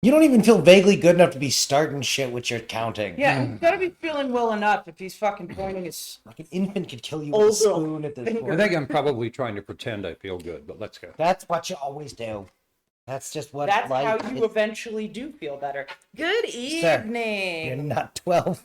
You don't even feel vaguely good enough to be starting shit with your counting. Yeah, he's gotta be feeling well enough if he's fucking pointing his... Like an infant could kill you with a spoon at this finger. point. I think I'm probably trying to pretend I feel good, but let's go. That's what you always do. That's just what That's life how you eventually do feel better. Good Sir, evening. You're not 12.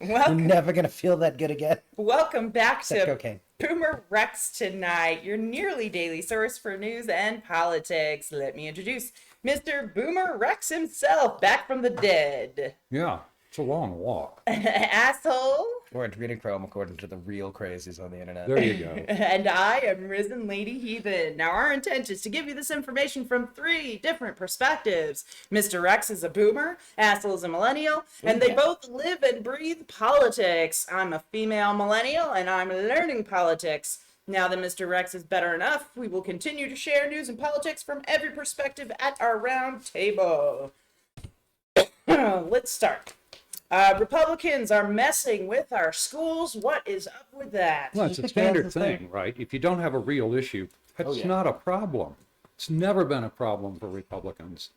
You're Welcome, never going to feel that good again. welcome back Except to cocaine. Boomer Rex Tonight, your nearly daily source for news and politics. Let me introduce Mr. Boomer Rex himself, back from the dead. Yeah, it's a long walk. Asshole. Or adrenochrome, according to the real crazies on the internet. There you go. And I am RisenLadyHeathen. Now, our intent is to give you this information from 3 different perspectives. Mr. Rex is a boomer, Asshole is a millennial, and they both live and breathe politics. I'm a female millennial, and I'm learning politics. Now that Mr. Rex is better enough, we will continue to share news and politics from every perspective at our round table. Let's start. Republicans are messing with our schools. What is up with that? Well, it's a standard thing, right? If you don't have a real issue, that's not a problem. It's never been a problem for Republicans.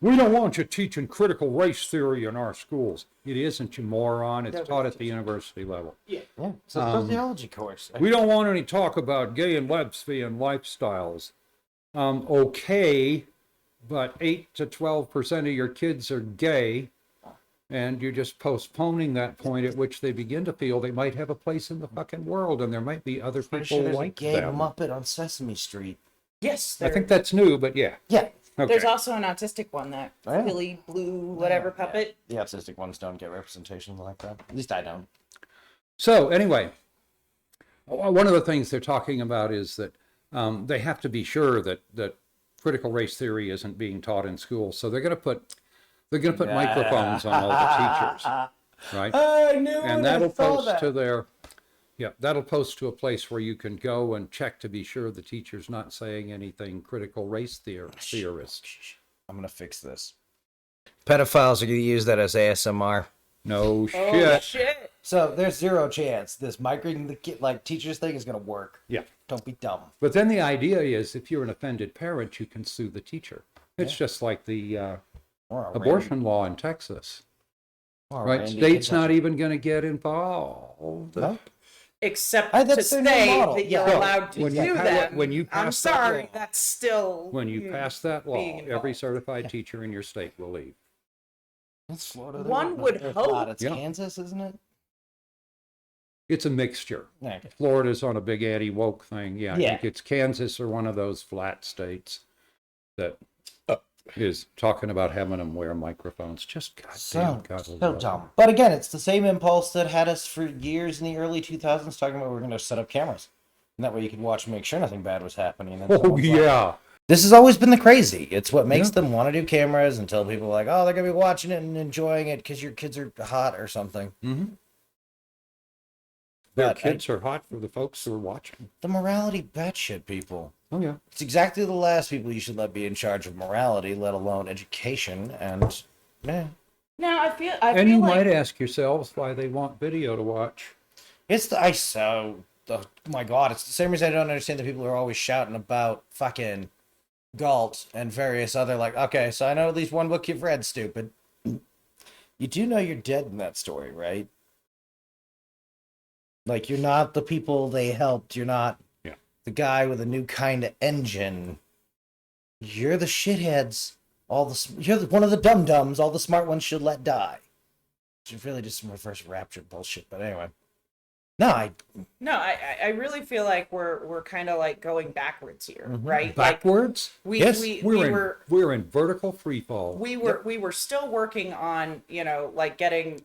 We don't want you teaching critical race theory in our schools. It isn't, you moron. It's taught at the university level. Yeah, it's a sociology course. We don't want any talk about gay and lesbian lifestyles. Okay, but 8 to 12% of your kids are gay, and you're just postponing that point at which they begin to feel they might have a place in the fucking world, and there might be other people There's like a gay them. Muppet on Sesame Street. Yes, I think that's new, but yeah. Yeah. Okay. there's also an autistic one, that Billy Blue whatever puppet. The autistic ones don't get representation like that. At least I don't. So anyway, one of the things they're talking about is that they have to be sure that critical race theory isn't being taught in schools. So they're going to put microphones on all the teachers, right? I knew And that'll post to their that'll post to a place where you can go and check to be sure the teacher's not saying anything critical race theorist. I'm going to fix this. Pedophiles are going to use that as ASMR. No Oh shit. shit. So there's zero chance this migrating the kid, like teachers thing is going to work. Yeah. Don't be dumb. But then the idea is if you're an offended parent, you can sue the teacher. It's just like the abortion law in Texas. Right? State's not even going to get involved. No? Except That's to their new say model. that you're Yeah. allowed to When you do pa- that. when you I'm pass that sorry, law- that's still... When you pass that law, being every involved. certified teacher in your state will leave. It's Florida. One would hope. It's Kansas, isn't it? It's a mixture. Okay. Florida's on a big anti-woke thing. Yeah, I Yeah. think it's Kansas or one of those flat states that is talking about having them wear microphones. Just goddamn So dumb. But again, it's the same impulse that had us for years in the early 2000s talking about we're going to set up cameras. And that way you could watch and make sure nothing bad was happening. And then Oh, someone's like- yeah. This has always been the crazy. It's what makes them want to do cameras and tell people like, oh, they're going to be watching it and enjoying it because your kids are hot or something. Mm-hmm. Their But kids are hot for the folks who are watching. the morality batshit people. Oh, yeah. It's exactly the last people you should let be in charge of morality, let alone education. And, Now, I feel And you like... might ask yourselves why they want video to watch. it's the, oh my God, it's the same reason I don't understand the people who are always shouting about fucking Galt and various other, like, okay, so I know at least one book you've read, stupid. You do know you're dead in that story, right? Like, you're not the people they helped. You're not the guy with a new kind of engine. You're the shitheads. You're one of the dum-dums all the smart ones should let die. Which is really just some reverse rapture bullshit, but anyway. No, I really feel like we're kind of like going backwards here, right? Backwards? Like Yes, we're in vertical free fall. we were still working on, like getting,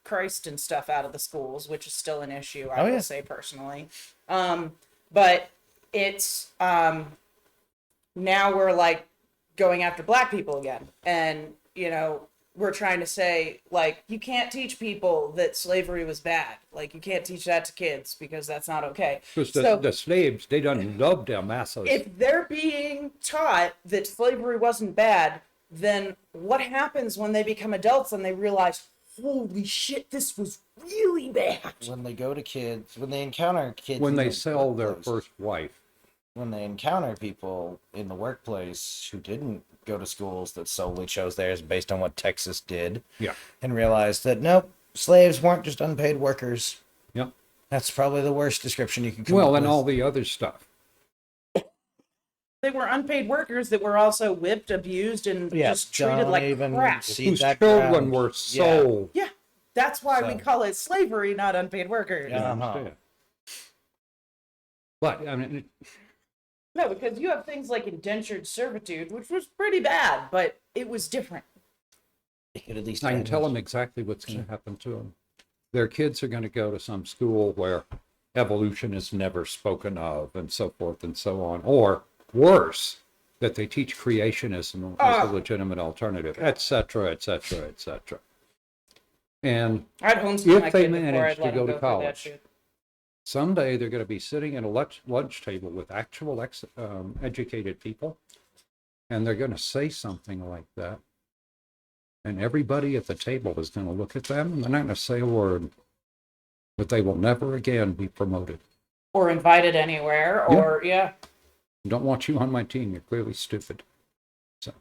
Christ and stuff out of the schools, which is still an issue, I will say personally. But it's now we're like going after black people again, and we're trying to say, like, you can't teach people that slavery was bad. Like, you can't teach that to kids because that's not okay. Because So the slaves, they done loved their masters. if they're being taught that slavery wasn't bad, then what happens when they become adults and they realize, holy shit, this was really bad? when they go to kids, when they encounter kids, when in they their sell their workplace. first wife. when they encounter people in the workplace who didn't go to schools that solely chose theirs based on what Texas did, Yeah. and realize that nope, slaves weren't just unpaid workers. Yeah. That's probably the worst description you could come Well, up and with. all the other stuff. They were unpaid workers that were also whipped, abused, and just treated don't like even crap. see Whose that children ground. were sold. Yeah, that's why we So- call it slavery, not unpaid workers. Yeah. I understand. But, I mean, No, because you have things like indentured servitude, which was pretty bad, but it was different. They could at least I can end tell it. them exactly what's going to happen to them. Their kids are going to go to some school where evolution is never spoken of, and so forth and so on. Or worse, that they teach creationism as a legitimate alternative, et cetera, et cetera, et cetera. And I'd homeschool If my they kid before manage I'd to let go him to go through that college, shit. someday they're going to be sitting at a lunch table with actual educated people, and they're going to say something like that. And everybody at the table is going to look at them, and they're not going to say a word, but they will never again be promoted. Or invited anywhere, or yeah. Don't want you on my team. You're clearly stupid. So,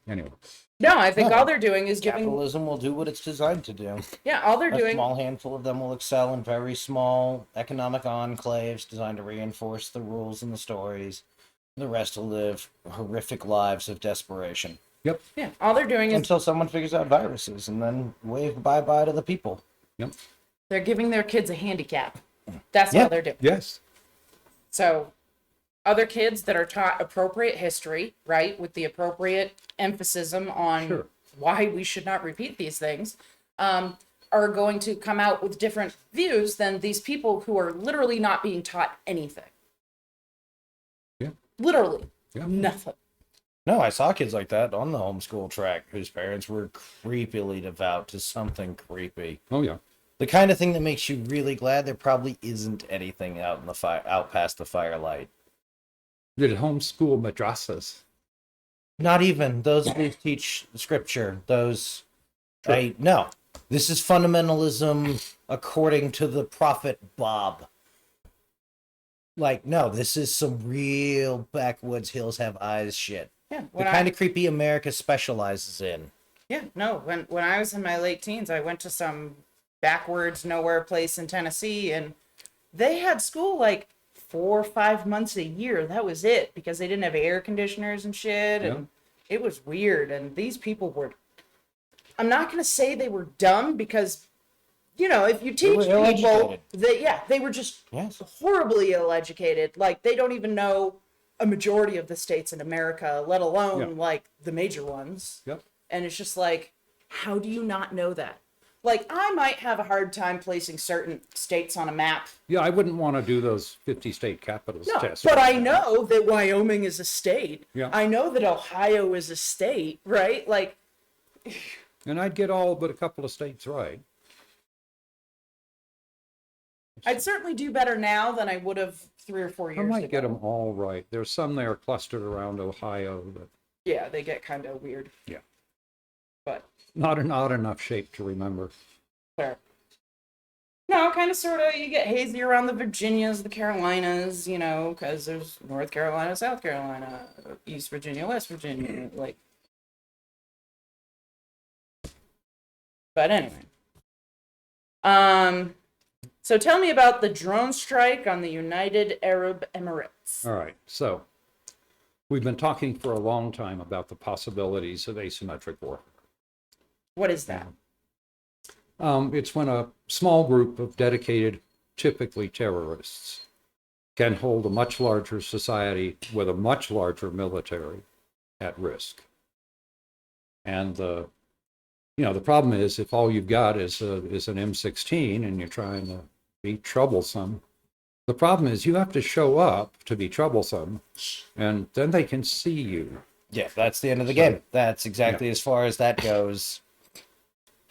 anyway, No, I think No. all they're doing is giving. Capitalism will do what it's designed to do. Yeah, all they're A doing. small handful of them will excel in very small economic enclaves designed to reinforce the rules and the stories. The rest will live horrific lives of desperation yep, Yeah, all they're doing is until someone figures out viruses and then wave bye-bye to the people. yep, they're giving their kids a handicap. That's Yeah. all they're doing. yes, So, other kids that are taught appropriate history, right, with the appropriate emphasis on Sure. why we should not repeat these things, are going to come out with different views than these people who are literally not being taught anything. Yeah. Literally yeah. nothing. No, I saw kids like that on the homeschool track whose parents were creepily devout to something creepy. Oh, yeah. The kind of thing that makes you really glad there probably isn't anything out in the out past the firelight. Did homeschool madrasas. Not even those who teach scripture. Those, Sure. no. This is fundamentalism according to the prophet Bob. Like, no, this is some real backwoods hills have eyes shit. Yeah. The kind of creepy America specializes in. Yeah, no. When I was in my late teens, I went to some backwards nowhere place in Tennessee, and they had school like 4 or 5 months a year. That was it, because they didn't have air conditioners and shit, and it was weird. And these people were, I'm not gonna say they were dumb, because if you teach were people, ill-educated. they were just Yes. horribly ill-educated. Like, they don't even know a majority of the states in America, let alone Yeah. like the major ones. Yep. And it's just like, how do you not know that? Like, I might have a hard time placing certain states on a map. Yeah, I wouldn't want to do those 50 state capitals No, tests. but I know that Wyoming is a state. Yeah. I know that Ohio is a state, right? Like, And I'd get all but a couple of states right. I'd certainly do better now than I would have 3 or 4 I years might ago. get them all right. There's some there clustered around Ohio, but Yeah, they get kind of weird. Yeah. But, not an odd enough shape to remember. fair. No, kind of, sort of, you get hazy around the Virginias, the Carolinas, because there's North Carolina, South Carolina, East Virginia, West Virginia, like. But anyway. So tell me about the drone strike on the United Arab Emirates. All right, so we've been talking for a long time about the possibilities of asymmetric war. What is that? It's when a small group of dedicated, typically terrorists, can hold a much larger society with a much larger military at risk. And the problem is, if all you've got is an M16 and you're trying to be troublesome, the problem is you have to show up to be troublesome, and then they can see you. Yeah, that's the end of the game. That's exactly as far as that goes.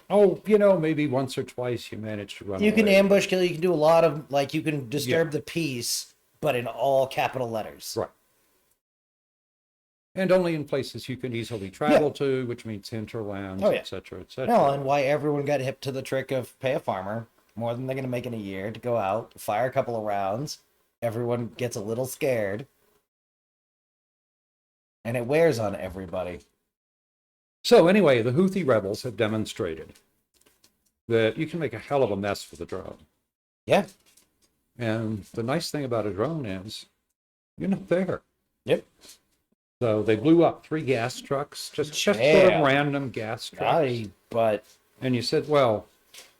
Oh, maybe once or twice you manage to run You can away. ambush kill, you can do a lot of, like, you can disturb the peace, but in all capital letters. Right. And only in places you can easily travel to, which means hinterlands, Oh, yeah. et cetera, et cetera. No, and why everyone got hip to the trick of pay a farmer more than they're going to make in a year to go out, fire a couple of rounds, everyone gets a little scared. And it wears on everybody. So anyway, the Houthi rebels have demonstrated that you can make a hell of a mess with a drone. Yeah. And the nice thing about a drone is you're not there. Yep. So they blew up 3 gas trucks, just sort of random gas trucks. But and you said, well,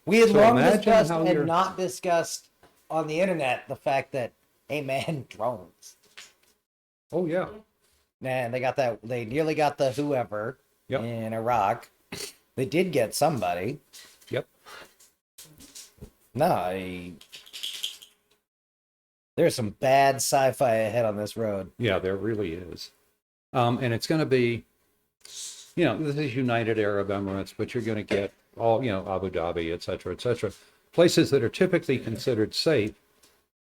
we had so long imagine discussed how and you're- not discussed on the internet the fact that, hey man, drones. oh yeah, Man, they nearly got the whoever Yep. in Iraq. They did get somebody. yep. There's some bad sci-fi ahead on this road. Yeah, there really is. And it's going to be, this is United Arab Emirates, but you're going to get all, Abu Dhabi, et cetera, places that are typically considered safe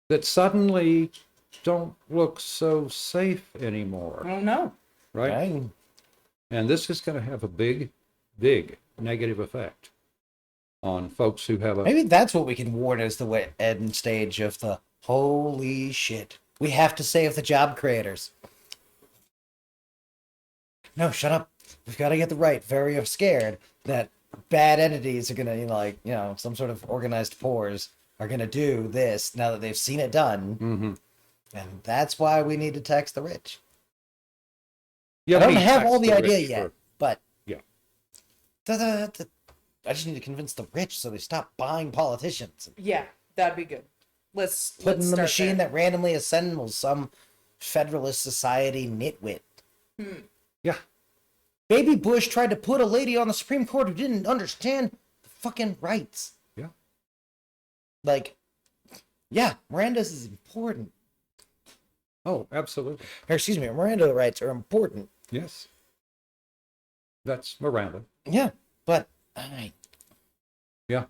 that suddenly don't look so safe anymore, Oh no. right? Right? And this is going to have a big, big negative effect on folks who have a... Maybe that's what we can warn as the end stage of the holy shit. We have to save the job creators. No, shut up. We've got to get the right. Very scared that bad entities are going to, some sort of organized pores are going to do this now that they've seen it done. Mm-hmm. And that's why we need to tax the rich. Yeah, I don't we have tax all the idea rich yet, for- but Yeah. I just need to convince the rich so they stop buying politicians. Yeah, that'd be good. Let's Put in the start machine there. that randomly assembles some Federalist Society nitwit. Yeah. Baby Bush tried to put a lady on the Supreme Court who didn't understand the fucking rights. Yeah. Miranda's is important. Oh, absolutely. Or excuse me, Miranda rights are important. Yes. That's Miranda. Yeah, but Yeah.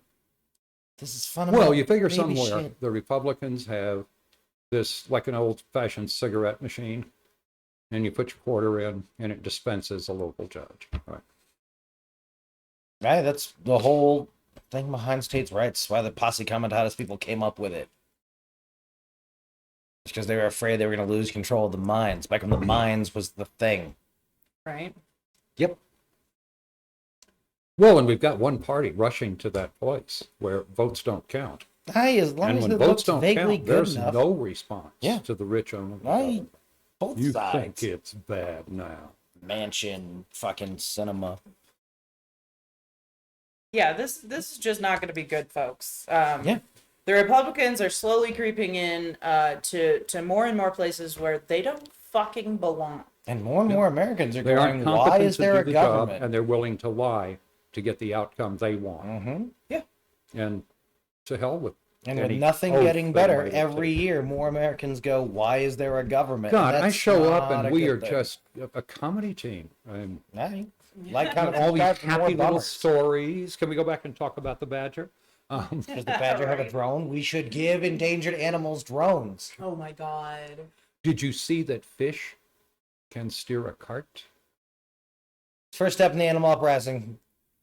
this is fundamental. Well, you figure baby somewhere shit. the Republicans have this, like an old-fashioned cigarette machine, and you put your quarter in, and it dispenses a local judge. Right. Right, that's the whole thing behind states' rights. Why the posse comitatus people came up with it. It's because they were afraid they were going to lose control of the mines. Back when the mines was the thing. Right. Yep. Well, and we've got one party rushing to that place where votes don't count. Aye, as long And as when it votes looks don't vaguely count, good there's enough. no response Yeah. to the rich owner. Aye, both You sides. think it's bad now. Mansion, fucking cinema. Yeah, this is just not going to be good, folks. Yeah. The Republicans are slowly creeping in to more and more places where they don't fucking belong. And more Americans are They aren't going, why competent is to there do a the job, government? and they're willing to lie to get the outcome they want. Mm-hmm. And to hell with And any with nothing oath getting they better, might every take. year more Americans go, why is there a government? God, And I that's show up not and a we good are thing. just a comedy team. Aye. Like kind of All these subscribe for more happy little bummers. stories. Can we go back and talk about the badger? Does the badger have a Right. drone? We should give endangered animals drones. Oh my god. Did you see that fish can steer a cart? First step in the animal uprising.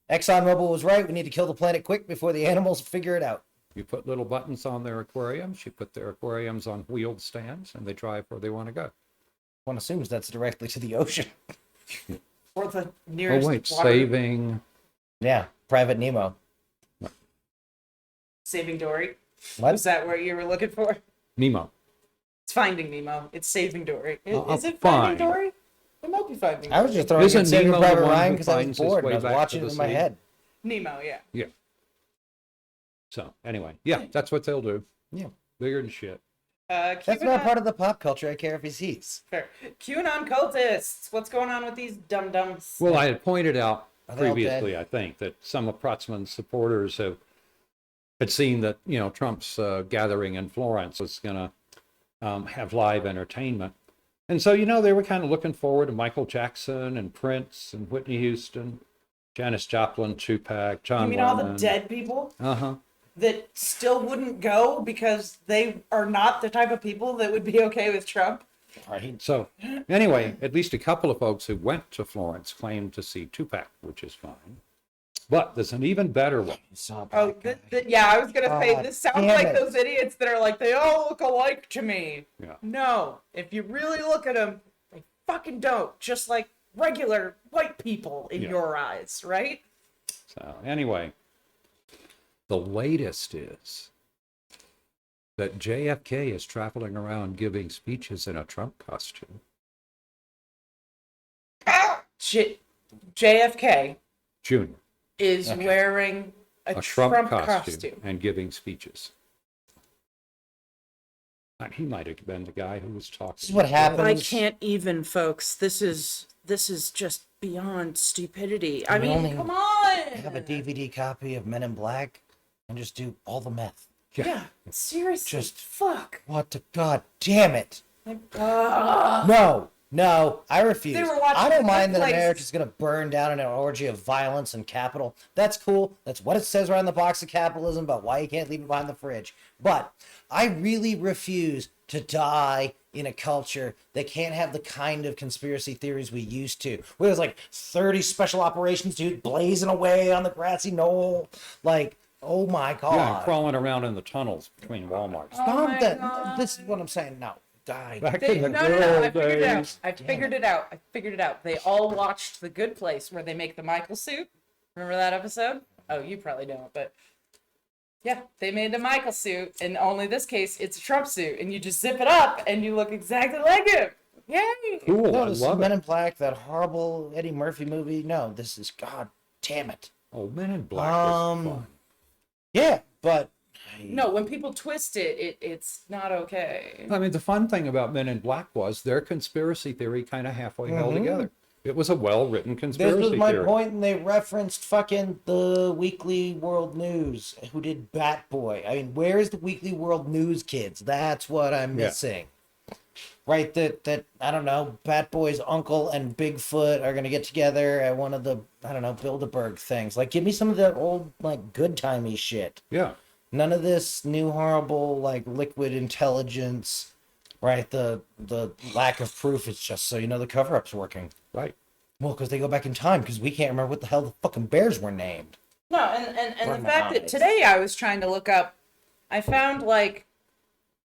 ExxonMobil was right. We need to kill the planet quick before the animals figure it out. You put little buttons on their aquariums. You put their aquariums on wheeled stands, and they drive where they want to go. One assumes that's directly to the ocean. Or the Oh nearest wait, water- saving. Yeah, Private Nemo. Saving Dory. What? Was that what you were looking for? Nemo. It's Finding Nemo. It's Saving Dory. Is it fine. Finding Dory? It might be Finding I was Dory. just throwing Isn't in Saving Nemo the Private one Ryan who because I was finds his bored and way I was back watching to it the in my sea? head. Nemo, yeah. So anyway, yeah, that's what they'll do. Yeah. Bigger than shit. That's QAnon, not part of the pop culture I care if he sees. fair. QAnon cultists. What's going on with these dum-dums? Well, I had pointed out Are they all previously, I think, that some of Protzman's supporters had seen that, Trump's gathering in Florence was going to have live entertainment. And so, they were kind of looking forward to Michael Jackson and Prince and Whitney Houston, Janis Joplin, Tupac, John You mean all the Lennon. dead people Uh-huh. that still wouldn't go because they are not the type of people that would be okay with Trump? Right. So anyway, at least a couple of folks who went to Florence claimed to see Tupac, which is fine. But there's an even better one. Oh, yeah, I was gonna say, God this sounds damn like it. those idiots that are like, they all look alike to me. Yeah. No, if you really look at them, they fucking don't. Just like regular white people in your eyes, right? So anyway, the latest is that JFK is traveling around giving speeches in a Trump costume. JFK Junior. is wearing a Trump costume and giving speeches. And he might have been the guy who was talking. This is what happens. I can't even, folks. This is just beyond stupidity. I mean, come on. Have a DVD copy of Men in Black and just do all the meth. Yeah, seriously. Just fuck. What the god damn it? No, I refuse. They were watching I The don't mind Good that Place. America's gonna burn down in an orgy of violence and capital. That's cool. That's what it says right on the box of capitalism about why you can't leave it behind the fridge. But I really refuse to die in a culture that can't have the kind of conspiracy theories we used to. Where there's like 30 special operations dude blazing away on the grassy knoll. Like, oh my god. Yeah, and crawling around in the tunnels between Walmarts. Stop that. This is what I'm saying. No. Die. Back in the No, good I old figured it out. days. I figured it out. They all watched The Good Place where they make the Michael suit. Remember that episode? Oh, you probably don't, but yeah, they made the Michael suit, and only this case, it's a Trump suit, and you just zip it up, and you look exactly like him. Yay! Cool, No, I this is love Men it. in Black, that horrible Eddie Murphy movie. No, this is god damn it. Oh, Men in Black was fun. Yeah, but No, when people twist it, it's not okay. I mean, the fun thing about Men in Black was their conspiracy theory kind of halfway held together. It was a well-written this conspiracy was my theory. point, and they referenced fucking the Weekly World News, who did Bat Boy. I mean, where's the Weekly World News kids? That's what I'm missing. Right, that I don't know, Bat Boy's uncle and Bigfoot are gonna get together at one of the, I don't know, Bilderberg things. Like, give me some of that old, like, good-timey shit. Yeah. None of this new horrible, like, liquid intelligence, right? The lack of proof. It's just so you know the cover-up's working. Right. Well, because they go back in time, because we can't remember what the hell the fucking bears were named. No, and Or the fact that eyes. today I was trying to look up, I found like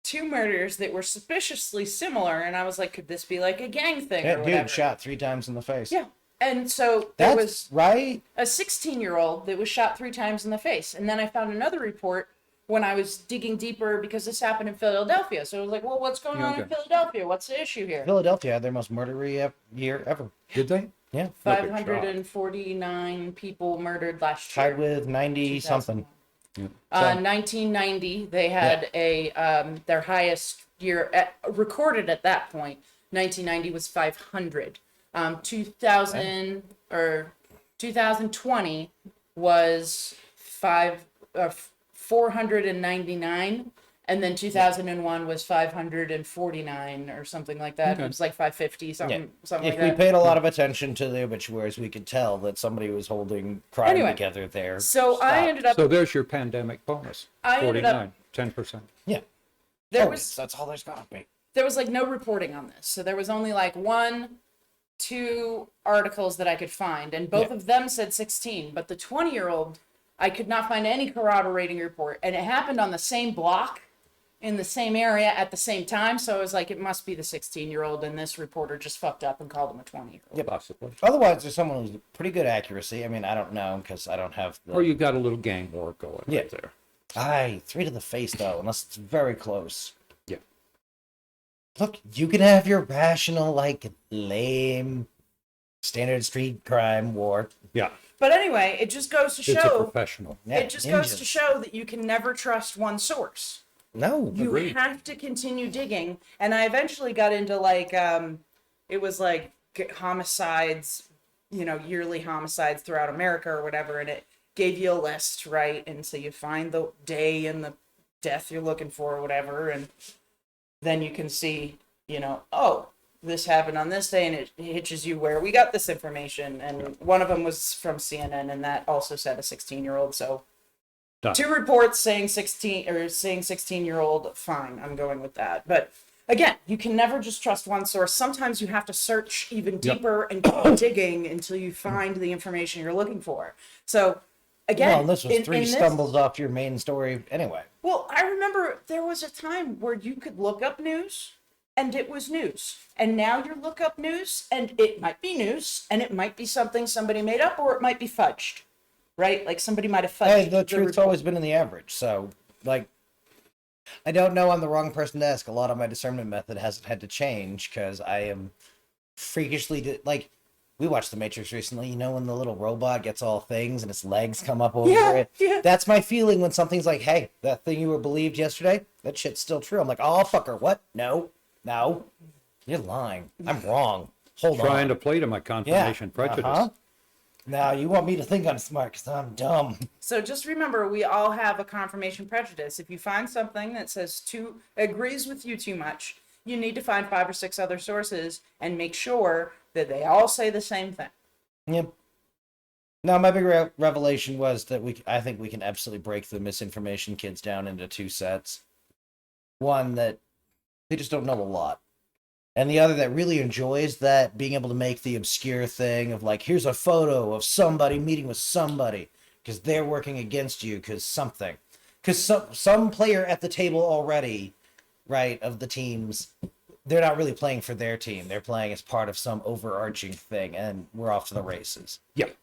2 murders that were suspiciously similar, and I was like, could this be like a gang thing or That whatever? dude shot 3 times in the face. Yeah. And so there That's was right. a 16-year-old that was shot 3 times in the face. And then I found another report when I was digging deeper because this happened in Philadelphia. So I was like, well, what's going on in Okay. Philadelphia? What's the issue here? Philadelphia had their most murdery year ever. Did they? Yeah. No big 549 people murdered last Tied year. with 90 something. 1990, they had their highest year recorded at that point. 1990 was 500. 2020 was 499, and then 2001 was 549 or something like that. Okay. It was like 550 something, something If like we that. paid a lot of attention to the obituaries, we could tell that somebody was holding crime Anyway, together there. So I Stop. ended up. So there's your pandemic bonus. I ended 49, up- 10%. Yeah. There Oh, was that's all there's gotta be. there was like no reporting on this. So there was only like 2 articles that I could find, and both of them said 16, but the 20-year-old, I could not find any corroborating report, and it happened on the same block in the same area at the same time. So I was like, it must be the 16-year-old, and this reporter just fucked up and called him a 20-year-old. Yep. Possibly. Otherwise, there's someone who's pretty good accuracy. I mean, I don't know because I don't have the. Or you got a little gang war going Yeah. right there. Aye, 3 to the face though, unless it's very close. Yeah. Look, you can have your rational, like, lame, standard street crime war. Yeah. But anyway, it just goes to It's a show. professional. Yeah, It just goes to engines. show that you can never trust one source. No. You Agreed. have to continue digging, and I eventually got into like it was like homicides, yearly homicides throughout America or whatever, and it gave you a list, right? And so you find the day and the death you're looking for or whatever, and then you can see, oh, this happened on this day, and it hitches you where we got this information. And one of them was from CNN, and that also said a 16-year-old. So Done. 2 reports saying 16-year-old, fine, I'm going with that. But again, you can never just trust one source. Sometimes you have to search even deeper and keep digging until you find the information you're looking for. So again, Well, this was in three this- stumbles off your main story anyway. Well, I remember there was a time where you could look up news and it was news. And now you look up news and it might be news and it might be something somebody made up or it might be fudged, right? Like somebody might have fudged. Hey, the truth's always been in the average. So, like, I don't know. I'm the wrong person to ask. A lot of my discernment method hasn't had to change because I am freakishly like. We watched The Matrix recently. You know when the little robot gets all things and its legs come up over it? Yeah. That's my feeling when something's like, hey, that thing you were believed yesterday, that shit's still true. I'm like, oh, fucker, what? No. You're lying. I'm wrong. Hold on. Trying to play to my confirmation prejudice. Now, you want me to think I'm smart because I'm dumb. So just remember, we all have a confirmation prejudice. If you find something that agrees with you too much, you need to find 5 or 6 other sources and make sure that they all say the same thing. Yep. Now, my big revelation was that I think we can absolutely break the misinformation kids down into 2 sets. One that they just don't know a lot. And the other that really enjoys that, being able to make the obscure thing of like, here's a photo of somebody meeting with somebody because they're working against you because something. Because some player at the table already, right, of the teams, they're not really playing for their team. They're playing as part of some overarching thing, and we're off to the races. Yep.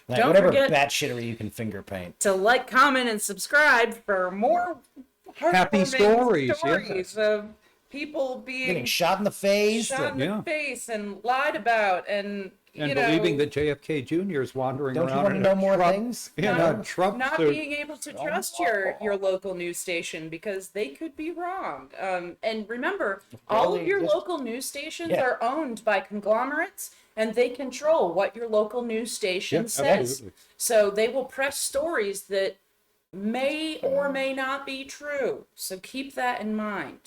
Like, Don't whatever forget batshittery you can finger paint. to like, comment, and subscribe for more Happy heartwarming stories, of people being Getting shot in the face. shot in the face and lied about and you know, believing that JFK Jr. is wandering Don't you around want to in know a more Trump, things? in a Trump not suit. being able to trust your local news station because they could be wrong. And remember, all of your local news stations are owned by conglomerates, and they control what your local news station Yep, says. absolutely. So they will press stories that may or may not be true. So keep that in mind,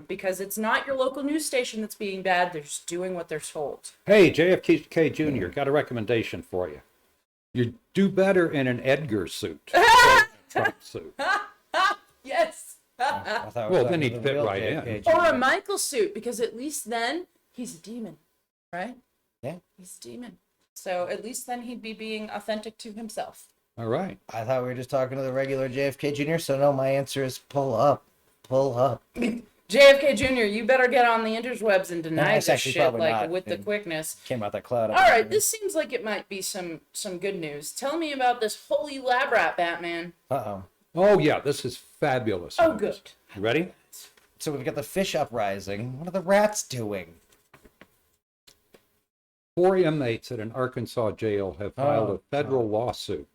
because it's not your local news station that's being bad. They're just doing what they're told. Hey, JFK Jr., got a recommendation for you. You do better in an Edgar suit than a Trump suit. Yes. I thought Well, we were then talking he'd to the fit real right in. JFK Or a Jr. Michael suit, because at least then he's a demon, right? Yeah. He's a demon. So at least then he'd be being authentic to himself. All right. I thought we were just talking to the regular JFK Jr., so no, my answer is pull up. Pull up. JFK Jr., you better get on the interwebs and deny That's this actually shit probably like not. with the quickness. Came out that cloud. All right, this seems like it might be some good news. Tell me about this holy lab rat, Batman. Uh-oh. Oh, yeah, this is fabulous. Oh, news. good. You ready? So we've got the fish uprising. What are the rats doing? 4 inmates at an Arkansas jail have filed a federal lawsuit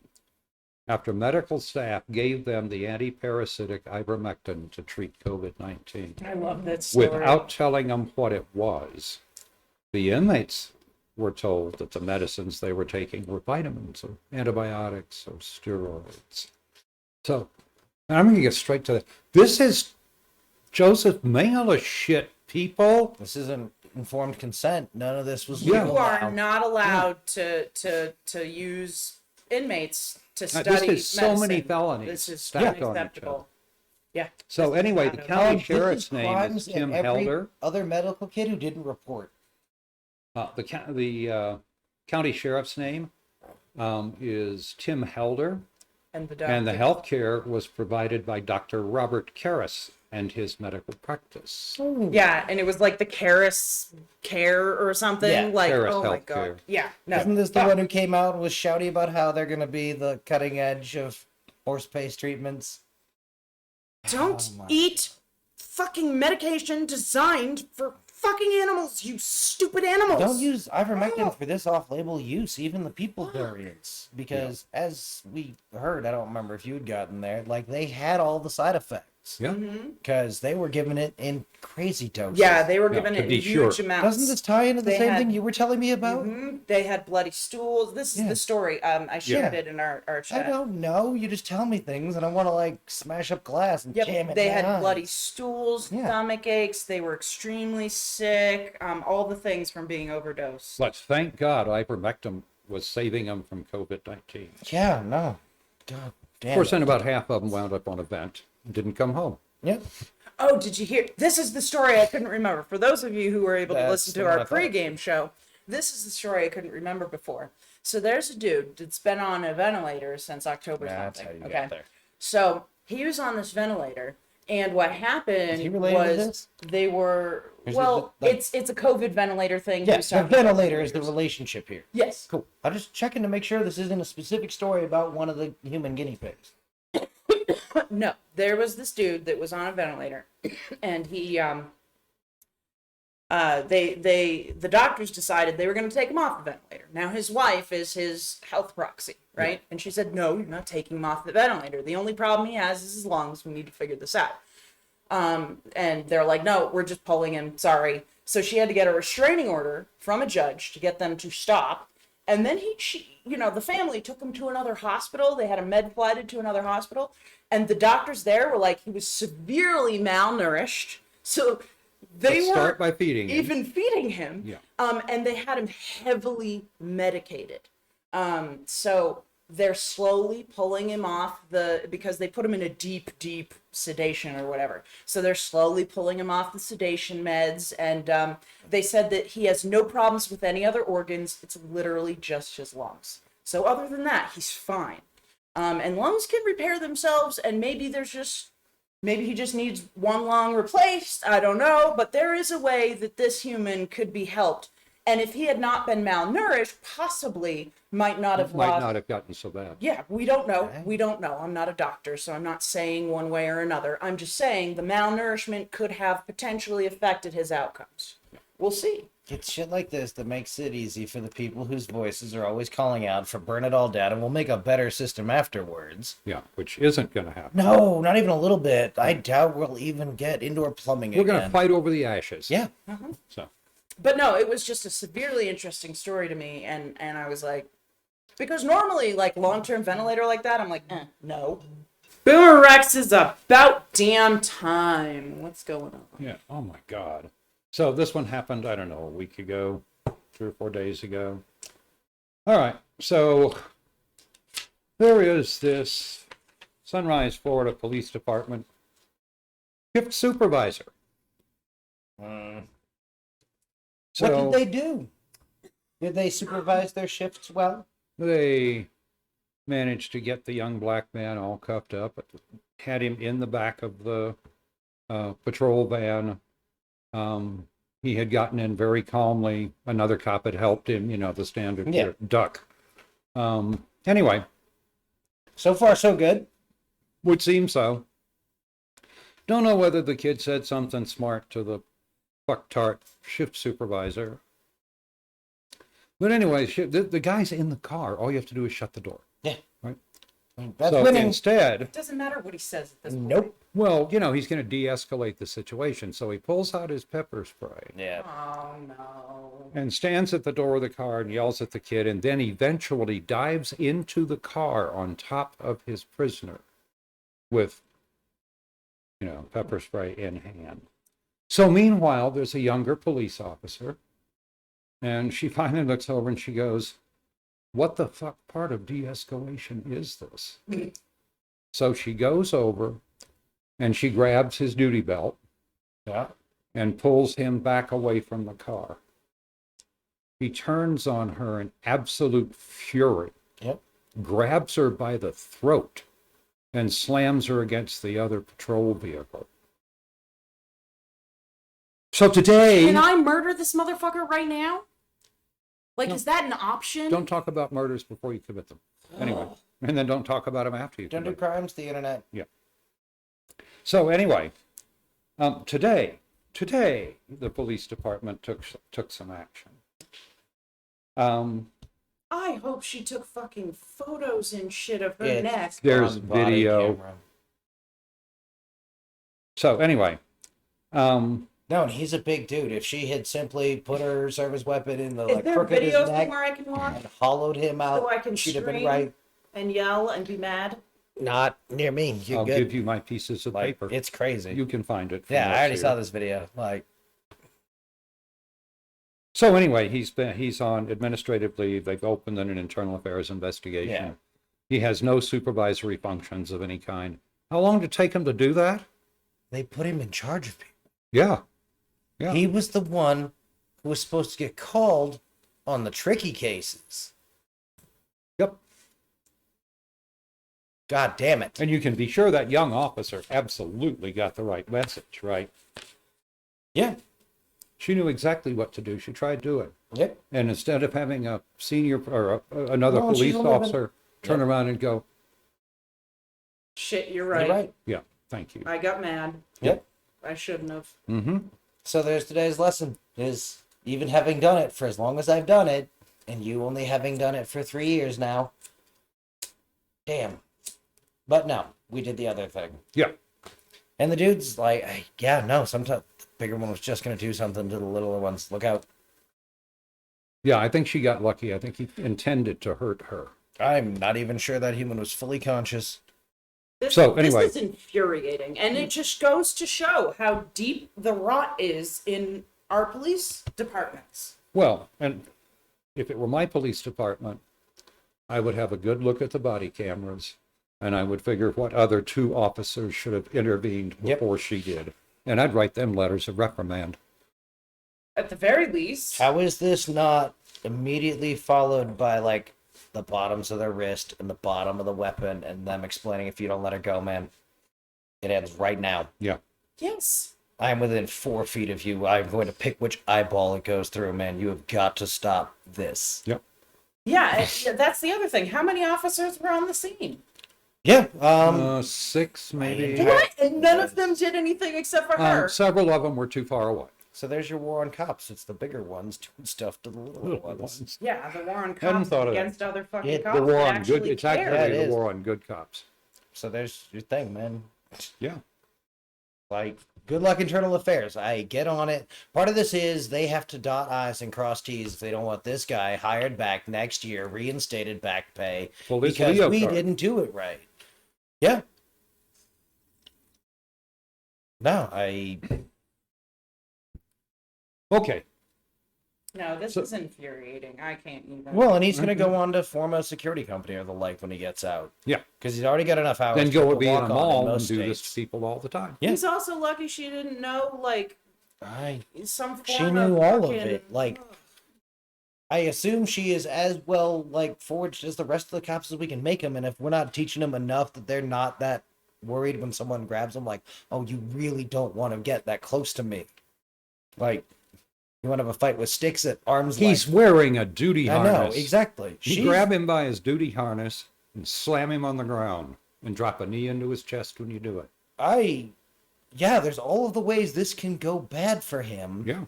after medical staff gave them the anti-parasitic ivermectin to treat COVID-19 I love that story. without telling them what it was. The inmates were told that the medicines they were taking were vitamins or antibiotics or steroids. So I'm going to get straight to that. This is Joseph Mengele shit, people. This isn't informed consent. None of this was You legal are now. not allowed to use inmates to study This is so many medicine. felonies This is stacked on each unacceptable. Yeah. So anyway, the not county This sheriff's is name crimes is that Tim every Helder. Other medical kid who didn't report. The county sheriff's name is Tim Helder, And the and the doctor. health care was provided by Dr. Robert Karras and his medical practice. Yeah, and it was like the Karis care or something. Yeah, like, Karis oh my Healthcare. god. Yeah, no. Isn't this the fuck. one who came out and was shouty about how they're going to be the cutting edge of horse-paste treatments? Don't Oh my- eat fucking medication designed for fucking animals, you stupid animals. Don't use ivermectin for this off-label use, even the people variants, because as we heard, I don't remember if you had gotten there, like they had all the side effects. Yeah. Because they were giving it in crazy doses. Yeah, they were Yeah, given to it be in huge sure. amounts. Doesn't this tie into the They same had- thing you were telling me about? They had bloody stools. This is Yeah. the story. I shared Yeah. it in our I chat. don't know. You just tell me things, and I want to like smash up glass and jam Yep, it. they in had my bloody eyes. stools, Yeah. stomach aches. They were extremely sick. All the things from being overdosed. But thank God ivermectin was saving them from COVID-19. Yeah, no. God Of damn. course, it. then about half of them wound up on a vent and didn't come home. Yep. Oh, did you hear? This is the story I couldn't remember. For those of you who were able to That's listen to the one our I thought. pregame show, this is the story I couldn't remember before. So there's a dude that's been on a ventilator since October That's something. how you Okay. got there. So he was on this ventilator, and what Is he happened related to was this? they were Is it well, like- it's a COVID ventilator thing. He Yes, was the talking about ventilator is the ventilators. relationship here. Yes. Cool. I'm just checking to make sure this isn't a specific story about one of the human guinea pigs. No, there was this dude that was on a ventilator, and he the doctors decided they were going to take him off the ventilator. Now his wife is his health proxy, right? Yeah. And she said, "No, you're not taking him off the ventilator. The only problem he has is his lungs. We need to figure this out." And they're like, "No, we're just pulling him. Sorry." So she had to get a restraining order from a judge to get them to stop. And then the family took him to another hospital. They had him med flighted to another hospital. And the doctors there were like, he was severely malnourished. So they Let's weren't start by feeding him. even feeding him. Yeah. And they had him heavily medicated. So they're slowly pulling him off because they put him in a deep sedation or whatever. So they're slowly pulling him off the sedation meds. And they said that he has no problems with any other organs. It's literally just his lungs. So other than that, he's fine. And lungs can repair themselves, and maybe he just needs one lung replaced. I don't know, but there is a way that this human could be helped. And if he had not been malnourished, possibly might not have Might lost. not have gotten so bad. Yeah, we don't know. Okay. We don't know. I'm not a doctor, so I'm not saying one way or another. I'm just saying the malnourishment could have potentially affected his outcomes. We'll see. It's shit like this that makes it easy for the people whose voices are always calling out for burn it all down and we'll make a better system afterwards. Yeah, which isn't going to happen. No, not even a little bit. I doubt we'll even get indoor plumbing We're going to again. fight over the ashes. Yeah. So, But no, it was just a severely interesting story to me, and I was like, because normally, like, long-term ventilator like that, I'm like, no. Boomer Rex is about damn time. What's going on? yeah. Oh my God. So this one happened, I don't know, a week ago, 3 or 4 days ago. All right. So there is this Sunrise, Florida Police Department shift supervisor. What So did they do? Did they supervise their shifts well? they managed to get the young black man all cuffed up, had him in the back of the patrol van. He had gotten in very calmly. Another cop had helped him, the standard Yeah. duck. Anyway, So far, so good. would seem so. Don't know whether the kid said something smart to the fucktard shift supervisor. But anyway, the guy's in the car. All you have to do is shut the door. Yeah. Right. That's So winning. instead, It doesn't matter what he says at this point. Nope. well, he's going to de-escalate the situation. So he pulls out his pepper spray Yeah. Oh, no. and stands at the door of the car and yells at the kid, and then eventually dives into the car on top of his prisoner with, pepper spray in hand. So meanwhile, there's a younger police officer, and she finally looks over and she goes, "What the fuck part of de-escalation is this?" So she goes over and she grabs his duty belt Yeah. and pulls him back away from the car. He turns on her in absolute fury, Yep. grabs her by the throat, and slams her against the other patrol vehicle. So today, Can I murder this motherfucker right now? Like, No. is that an option? don't talk about murders before you commit them. Anyway, and then don't talk about them after you Don't do commit them. crimes, the internet. So anyway, today, the police department took some action. I hope she took fucking photos and shit of her It's neck. There's on body video. camera. So anyway, No, and he's a big dude. If she had simply put her service weapon in the Is there crook of his videos neck somewhere I can watch and hollowed him out, so I can she'd have been scream right. and yell and be mad? Not near me. You're I'll good. give you my pieces of Like, paper. it's crazy. You can find it. from Yeah, I us already here. saw this video. Like, So anyway, he's on administrative leave. They've opened an internal affairs investigation. Yeah. He has no supervisory functions of any kind. How long did it take him to do that? they put him in charge of people. Yeah. Yeah. He was the one who was supposed to get called on the tricky cases. God damn it. And you can be sure that young officer absolutely got the right message, right? Yeah. She knew exactly what to do. She tried to do it. Yep. And instead of having a senior or another No, she's police a little bit- officer turn around and go, Shit, you're right. You're right. yeah, thank you. I got mad. Yep. I shouldn't have. Mm-hmm. So there's today's lesson is even having done it for as long as I've done it, and you only having done it for 3 years now. Damn. But no, we did the other thing. Yeah. And the dude's like, yeah, no, sometimes the bigger one was just going to do something to the littler ones. Look out. Yeah, I think she got lucky. I think he intended to hurt her. I'm not even sure that human was fully conscious. So, anyway. This is infuriating, and it just goes to show how deep the rot is in our police departments. Well, and if it were my police department, I would have a good look at the body cameras, and I would figure what other 2 officers should have intervened before she did. And I'd write them letters of reprimand. At the very least. How is this not immediately followed by, like, the bottoms of their wrist and the bottom of the weapon and them explaining if you don't let her go, man, it ends right now. Yeah. Yes. I am within 4 feet of you. I'm going to pick which eyeball it goes through, man. You have got to stop this. Yep. Yeah, that's the other thing. How many officers were on the scene? Yeah. 6 maybe. What? And none of them did anything except for her. Several of them were too far away. So there's your war on cops. It's the bigger ones doing stuff to the little ones. Yeah, the war on Hadn't cops thought of against other fucking Yeah, cops. The war that on good. actually It's care. actually Yeah, it the is. war on good cops. So there's your thing, man. Yeah. Like, good luck internal affairs. I get on it. Part of this is they have to dot I's and cross T's if they don't want this guy hired back next year, reinstated back pay, Well, this because Leo we card. didn't do it right. Yeah. No, Okay. No, this So- is infuriating. I can't even. Well, and he's going to go on to form a security company or the like when he gets out. Yeah. Because he's already got enough hours. Then to go put be in a walk on mall and most do this to states. people all the time. Yeah. He's also lucky she didn't know, like, some form She of knew all of fucking- it. Like, I assume she is as well, like, forged as the rest of the cops as we can make them. And if we're not teaching them enough that they're not that worried when someone grabs them, like, oh, you really don't want to get that close to me. Like, you want to have a fight with sticks at arm's He's length. wearing a duty I harness. know, exactly. You grab him by his duty harness and slam him on the ground and drop a knee into his chest when you do it. Yeah, there's all of the ways this can go bad for him. Yeah.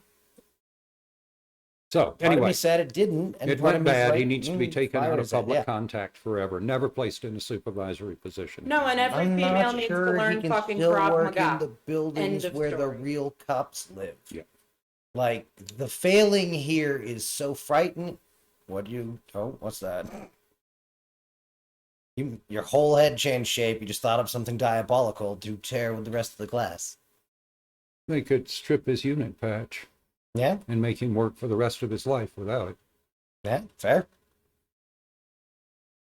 So, Part of me anyway, said it didn't. And it part went of me's bad. like, He needs to be taken out fired of is it? public Yeah. contact forever, never placed in a supervisory position. No, and every I'm female not needs sure to he learn can fucking still Krav work in Maga. the buildings End of where the story. real cops live. Yeah. Like, the failing here is so frightening. What's that? Your whole head changed shape. You just thought of something diabolical to tear with the rest of the class. They could strip his unit patch Yeah, and make him work for the rest of his life without it. yeah, fair.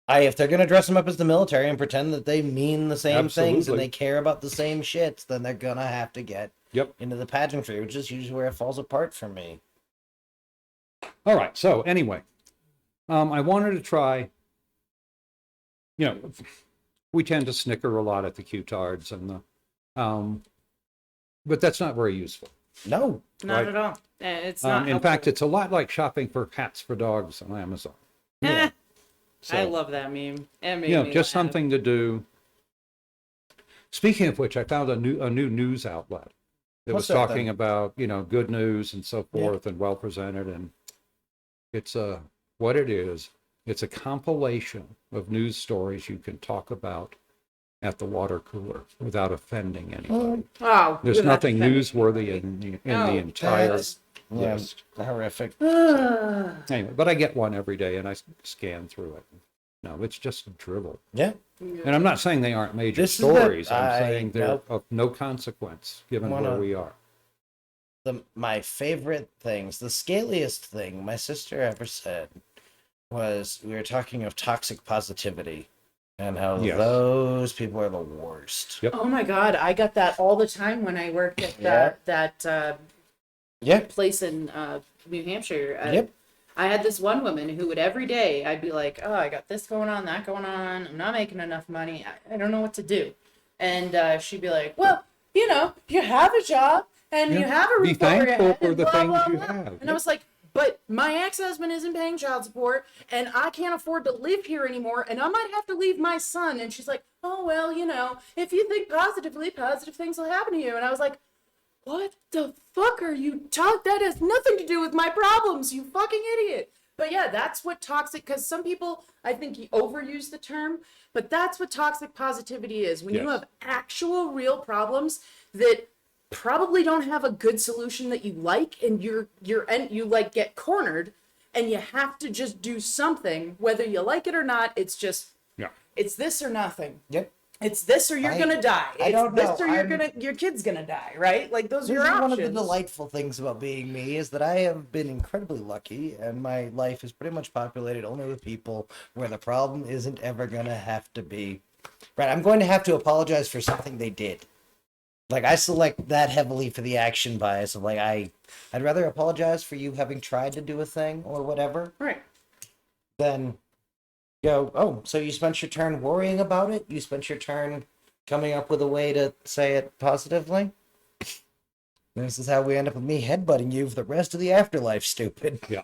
If they're gonna dress them up as the military and pretend that they mean the same things and Absolutely. they care about the same shits, then they're gonna have to get Yep. into the pageantry, which is usually where it falls apart for me. All right. So anyway, I wanted to try, we tend to snicker a lot at the Q-tards and but that's not very useful. No, Not Right. at all. It's not. In fact, helpful. it's a lot like shopping for hats for dogs on Amazon. Eh, So, I love that meme. It made me just laugh. something to do. Speaking of which, I found a new news outlet that What's was that talking then? about, good news and so Yeah. forth and well presented. And it's what it is. It's a compilation of news stories you can talk about at the water cooler without offending anybody. Oh, There's without nothing offending newsworthy anybody. in the entire that's- yeah, list. horrific. Anyway, but I get one every day and I scan through it. No, it's just drivel. Yeah, And I'm not saying they aren't major This is the- stories. I'm saying they're nope. of no consequence given Wanna- where we are. my favorite things, the scaliest thing my sister ever said was we were talking of toxic positivity and how Yes. those people are the worst. Yep. Oh my god, I got that all the time when I worked at Yeah. that Yeah. place in New Hampshire. Yep. I had this one woman who would every day, I'd be like, oh, I got this going on, that going on. I'm not making enough money. I don't know what to do. And she'd be like, well, you know, you have a job and you have a Be roof over your thankful head for and the blah, things blah, you blah. have. And I was like, but my ex-husband isn't paying child support and I can't afford to live here anymore and I might have to leave my son. And she's like, oh, well, you know, if you think positively, positive things will happen to you. And I was like, what the fuck are you talking? That has nothing to do with my problems, you fucking idiot. But yeah, that's what toxic, because some people, I think, overuse the term, but that's what toxic positivity is. When you have actual real problems that probably don't have a good solution that you like, and you like get cornered, and you have to just do something, whether you like it or not. It's just, it's this or nothing. Yep. It's this or you're gonna die. I don't know. It's this or your kid's gonna die, right? Like those are your options. One of the delightful things about being me is that I have been incredibly lucky, and my life is pretty much populated only with people where the problem isn't ever gonna have to be right. I'm going to have to apologize for something they did. Like I select that heavily for the action bias of like I'd rather apologize for you having tried to do a thing or whatever, Right. than go, oh, so you spent your turn worrying about it? You spent your turn coming up with a way to say it positively? This is how we end up with me headbutting you for the rest of the afterlife, stupid. Yeah.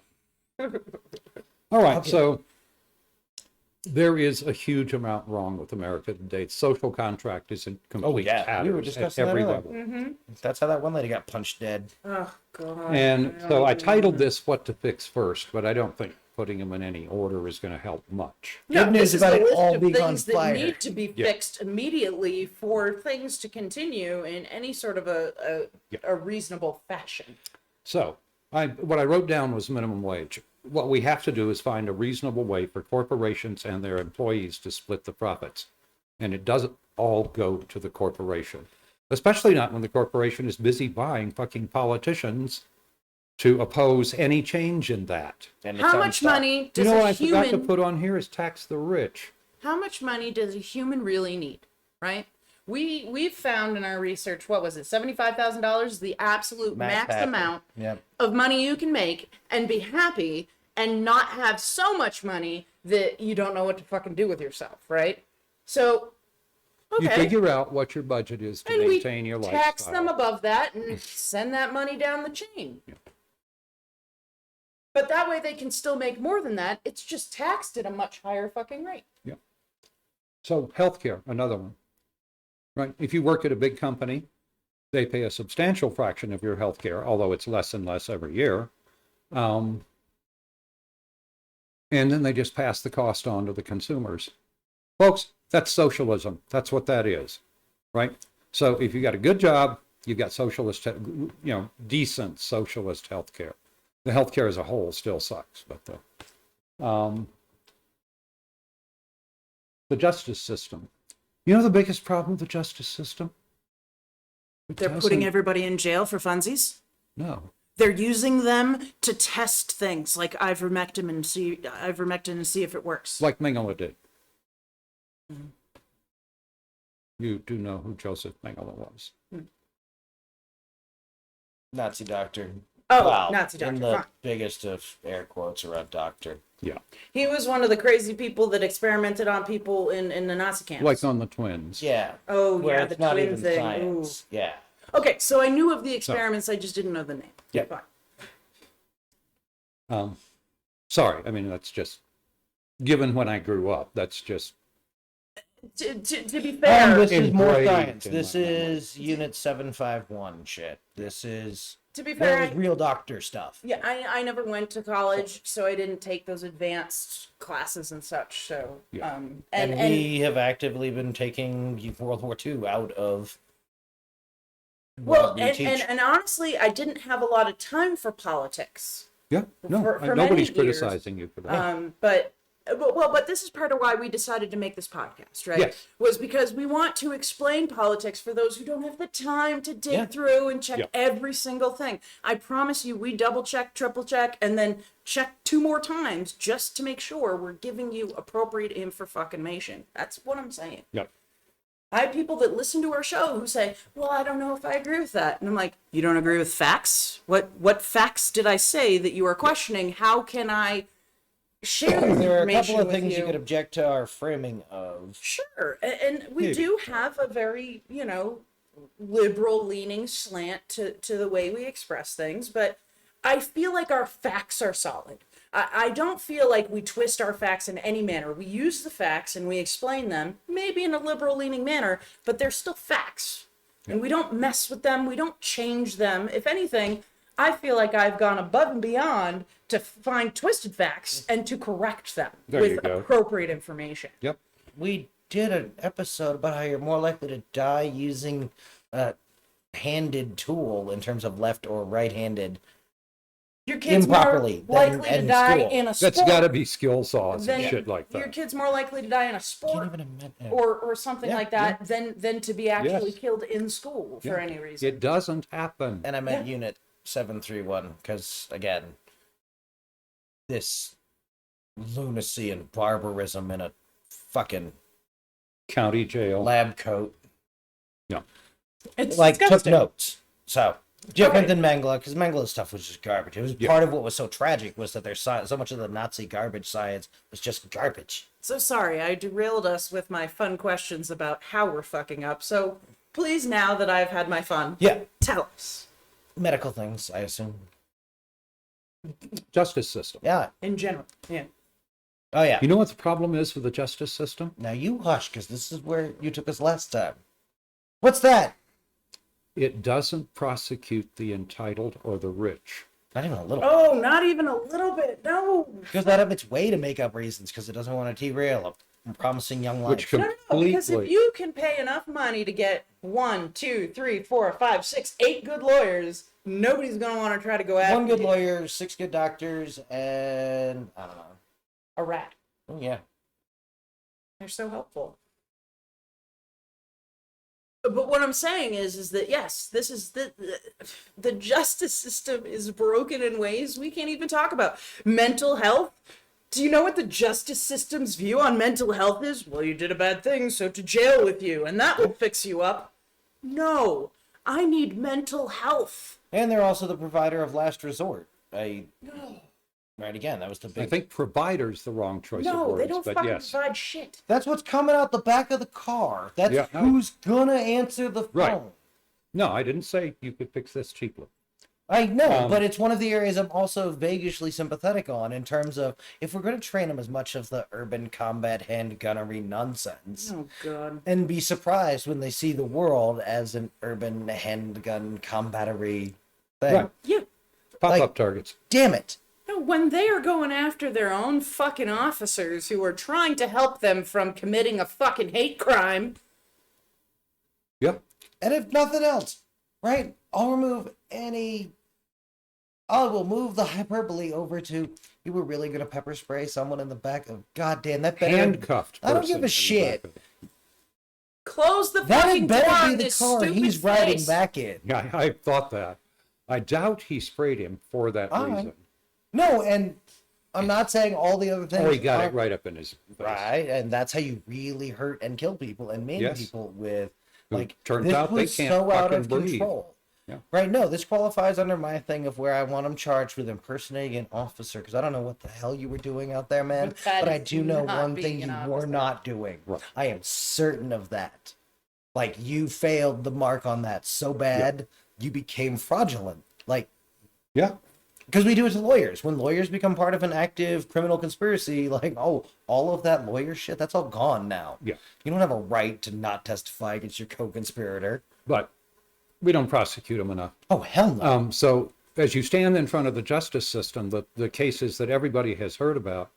All right, Okay. so there is a huge amount wrong with America today. Social contract is in complete tatters we were at discussing that every earlier. level. That's how that one lady got punched dead. Oh god. And so I titled this "What to Fix First," but I don't think putting them in any order is going to help much. Good news this is about a it list all of being on things that fire. need to be fixed immediately for things to continue in any sort of a reasonable fashion. So what I wrote down was minimum wage. What we have to do is find a reasonable way for corporations and their employees to split the profits. And it doesn't all go to the corporation, especially not when the corporation is busy buying fucking politicians to oppose any change in that. And How much money You does know what a I forgot to human put on here is tax the rich. how much money does a human really need, right? We've found in our research, what was it, $75,000 is the absolute max amount of money you can make and be happy and not have so much money that you don't know what to fucking do with yourself, right? So, okay. You figure out what your budget is to and we maintain your lifestyle. tax them above that and send that money down the chain. Yeah. But that way they can still make more than that. It's just taxed at a much higher fucking rate. Yeah. So healthcare, another one. Right? If you work at a big company, they pay a substantial fraction of your healthcare, although it's less and less every year. And then they just pass the cost on to the consumers. Folks, that's socialism. That's what that is, right? So if you got a good job, you got socialist, decent socialist healthcare. The healthcare as a whole still sucks, but the justice system. You know the biggest problem with the justice system? They're putting everybody in jail for funsies. No. They're using them to test things like ivermectin and see if it works. Like Mengele did. You do know who Joseph Mengele was. Nazi doctor. Oh, Wow. Nazi doctor. In the Fine. biggest of air quotes around doctor. Yeah. He was one of the crazy people that experimented on people in the Nazi camps. Like on the twins. Yeah. Oh, Where yeah, it's the not twin even thing. science. Ooh. Yeah. Okay, so I knew of the experiments, I just didn't know the name. Yeah. Fine. Sorry, I mean, that's just, given when I grew up, that's just. To be fair, This is more Engraved science. in This my memory. is Unit 751 shit. This is to be that fair, was real doctor stuff. yeah, I never went to college, so I didn't take those advanced classes and such. So, Yeah. And we have actively been taking World War II out of well, what we and teach. honestly, I didn't have a lot of time for politics. Yeah, no, For many nobody's years. criticizing you for that. But this is part of why we decided to make this podcast, right? Yes. Was because we want to explain politics for those who don't have the time to dig through and check every single thing. I promise you, we double check, triple check, and then check 2 more times just to make sure we're giving you appropriate information. That's what I'm saying. Yep. I have people that listen to our show who say, well, I don't know if I agree with that. And I'm like, you don't agree with facts? What facts did I say that you are questioning? How can I share this There are a information couple of with things you you? could object to our framing of. Sure. And we Maybe. do have a very, liberal leaning slant to the way we express things, but I feel like our facts are solid. I don't feel like we twist our facts in any manner. We use the facts and we explain them, maybe in a liberal leaning manner, but they're still facts. And we don't mess with them. We don't change them. If anything, I feel like I've gone above and beyond to find twisted facts and to correct them There you with go. appropriate information. Yep. We did an episode about how you're more likely to die using a handed tool in terms of left or right-handed Your kid's improperly more likely to in die school. in a sport. That's got to be skill saws then and shit like Your that. kid's more likely to die in a Can't sport even imagine. or something Yeah, like that than to be actually Yes. killed in school for any reason. It doesn't happen. And I meant Unit 731 because, again, this lunacy and barbarism in a fucking County jail. lab coat Yeah. It's like took disgusting. notes. So different Okay. than Mengele, because Mengele's stuff was just garbage. It was part of what was so tragic was that there's so much of the Nazi garbage science was just garbage. So sorry, I derailed us with my fun questions about how we're fucking up. So please, now that I've had my fun, Yeah, tell us. medical things, I assume. Justice system. Yeah. In general. Yeah. Oh yeah. You know what the problem is with the justice system? Now you hush, because this is where you took us last time. What's that? It doesn't prosecute the entitled or the rich. Not even a little. Oh, not even a little bit. No. It goes out of its way to make up reasons because it doesn't want to derail a promising young life. Which No, because if completely. you can pay enough money to get 1, 2, 3, 4, 5, 6, 8 good lawyers, nobody's gonna want to try to go after One good you. lawyer, 6 good doctors, and I don't know. A rat. Oh, yeah. They're so helpful. But what I'm saying is that yes, this is the justice system is broken in ways we can't even talk about. Mental health. Do you know what the justice system's view on mental health is? Well, you did a bad thing, so to jail with you, and that will fix you up. No, I need mental health. And they're also the provider of last resort. Right, again, that was the I big... think provider's the wrong choice of No, words, they don't but fucking yes. provide shit. That's what's coming out the back of the car. That's Yeah. who's gonna answer the phone. Right. No, I didn't say you could fix this cheaply. I know, but it's one of the areas I'm also vaguely sympathetic on in terms of if we're going to train them as much of the urban combat handgunnery nonsense Oh god. and be surprised when they see the world as an urban handgun combatery thing. Right. Yeah. Pop-up Like- targets. Damn it. No, when they are going after their own fucking officers who are trying to help them from committing a fucking hate crime. Yep. And if nothing else, right, I'll remove any... I will move the hyperbole over to, you were really going to pepper spray someone in the back of... God damn, that better... Handcuffed. I don't give person a in the shit. back of it. Close the That fucking had door better on be the this car stupid he's riding face. back in. Yeah, I thought that. I doubt he sprayed him for that All right. reason. No, and I'm not saying all the other things. Or he got it aren't right up in his face. right, and that's how you really hurt and kill people and maim Yes. people with Who like turns this out they was can't so out fucking of breathe. control. Yeah. Right? No, this qualifies under my thing of where I want them charged with impersonating an officer because I don't know what the hell you were doing out there, man. But that But I is do know not one being thing an you were officer. not doing. Right. I am certain of that. Like you failed the mark on that so bad, you became fraudulent. Like Yeah. because we do it to lawyers. When lawyers become part of an active criminal conspiracy, like, oh, all of that lawyer shit, that's all gone now. Yeah. You don't have a right to not testify against your co-conspirator. But we don't prosecute him enough. Oh, hell no. So as you stand in front of the justice system, the cases that everybody has heard about,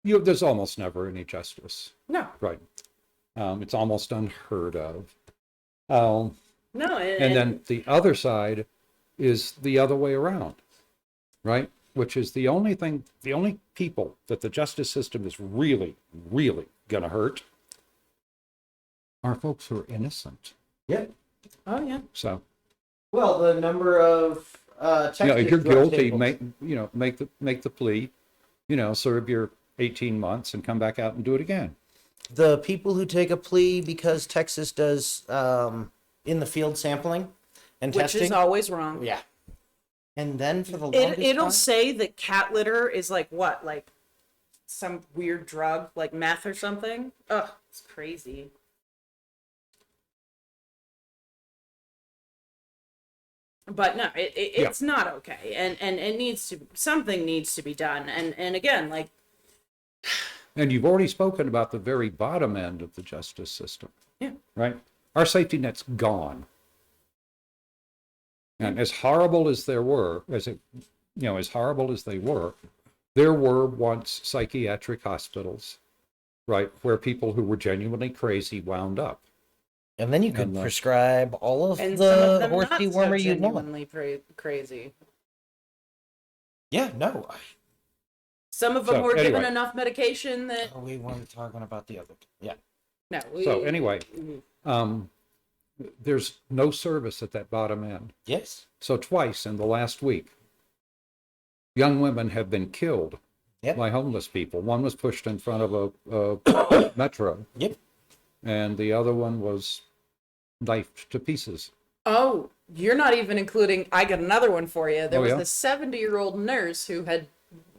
there's almost never any justice. No, Right. It's almost unheard of. no, And then the other side is the other way around, right? Which is the only people that the justice system is really, really going to hurt are folks who are innocent. Yeah. oh yeah, So, Well, the number of if you're guilty, make the plea, serve your 18 months and come back out and do it again. the people who take a plea because Texas does in the field sampling and Which testing. is always wrong. Yeah. And then for the longest It'll time, say that cat litter is like what? Like some weird drug, like meth or something? Ugh, it's crazy. But no, it's not okay. And it needs to, something needs to be done. And again, like, And you've already spoken about the very bottom end of the justice system. Yeah. Right? Our safety net's gone. And as horrible as there were, as horrible as they were, there were once psychiatric hospitals, right, where people who were genuinely crazy wound up. and then you could And, prescribe all of and some of the them horse not so dewormer you want. genuinely crazy. Yeah, no. Some of them So, were given anyway. enough medication that We weren't talking about the other. Yeah. no. So anyway, there's no service at that bottom end. Yes. So twice in the last week, young women have been killed Yep. by homeless people. One was pushed in front of a metro, Yep. and the other one was knifed to pieces. Oh, you're not even including. I got another one for you. There Oh, was yeah? this 70-year-old nurse who had,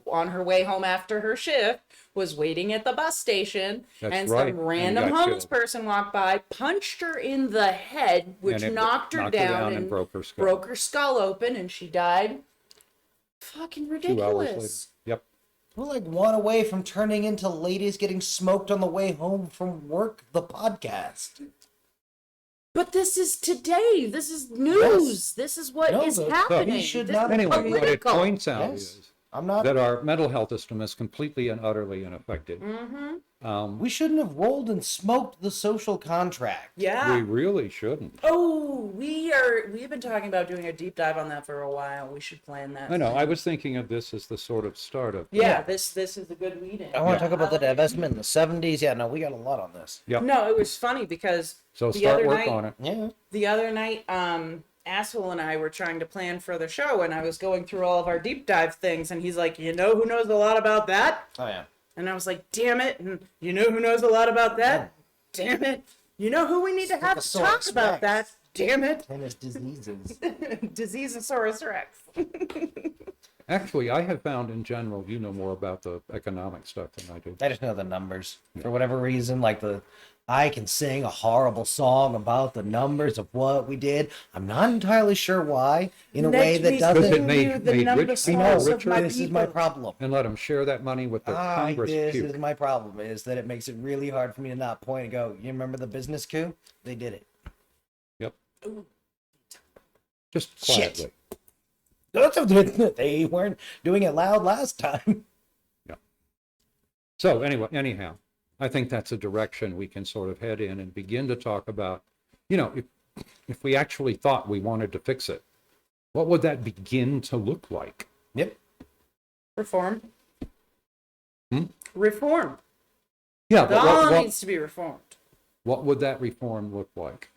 on her way home after her shift, was waiting at the bus station, That's and right, some and random got homeless killed. person walked by, punched her in the head, which And it knocked her down and broke her skull. broke her skull open, and she died. Fucking 2 hours later. ridiculous. Yep. We're like one away from turning into ladies getting smoked on the way home from work, the podcast. But this is today. This is news. This is what No, is but happening. we should This not- is Anyway, what it political. points out Yes. is I'm not. that our mental health system is completely and utterly ineffective. We shouldn't have rolled and smoked the social contract. Yeah. We really shouldn't. Oh, we've been talking about doing a deep dive on that for a while. We should plan that. I know. I was thinking of this as the sort of start of. Yeah, this is a good lead in. I want to talk about the divestment in the 70s. Yeah, no, we got a lot on this. Yep. No, it was funny because So the start other work night, on it. Yeah. the other night, Asshole and I were trying to plan for the show, and I was going through all of our deep dive things, and he's like, you know who knows a lot about that? Oh, yeah. And I was like, damn it. And you know who knows a lot about that? Damn it. You know who we need to have to talk Stegosaurus about Rex. that? Damn it. And its diseases. Diseasasaurus Rex. Actually, I have found in general, you know more about the economic stuff than I do. I just know the numbers. For whatever reason, I can sing a horrible song about the numbers of what we did. I'm not entirely sure why, in a way that Because it doesn't. made rich people richer. This is my problem. And let them share that money with the Congress This puke. is my problem, is that it makes it really hard for me to not point and go, you remember the business coup? They did it. Yep. Just Shit. quietly. They weren't doing it loud last time. So anyhow, I think that's a direction we can sort of head in and begin to talk about, if we actually thought we wanted to fix it, what would that begin to look like? Yep. Reform. Hmm? Reform. Yeah, It but all needs to be reformed. what would that reform look like?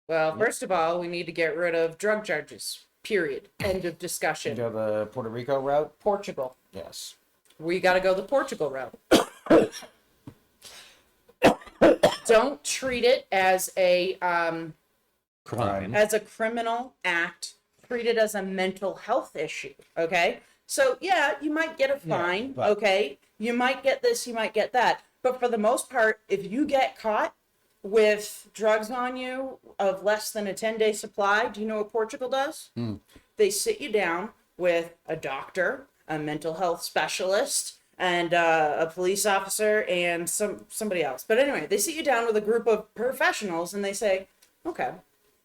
Well, first of all, we need to get rid of drug charges. Period. End of You discussion. go the Puerto Rico route? Portugal. Yes. We got to go the Portugal route. Don't treat it as a Crime. criminal act. Treat it as a mental health issue. Okay. So yeah, you might get a fine. but- Okay. You might get this. You might get that. But for the most part, if you get caught with drugs on you of less than a 10-day supply, do you know what Portugal does? They sit you down with a doctor, a mental health specialist, and a police officer, and somebody else. But anyway, they sit you down with a group of professionals, and they say, okay,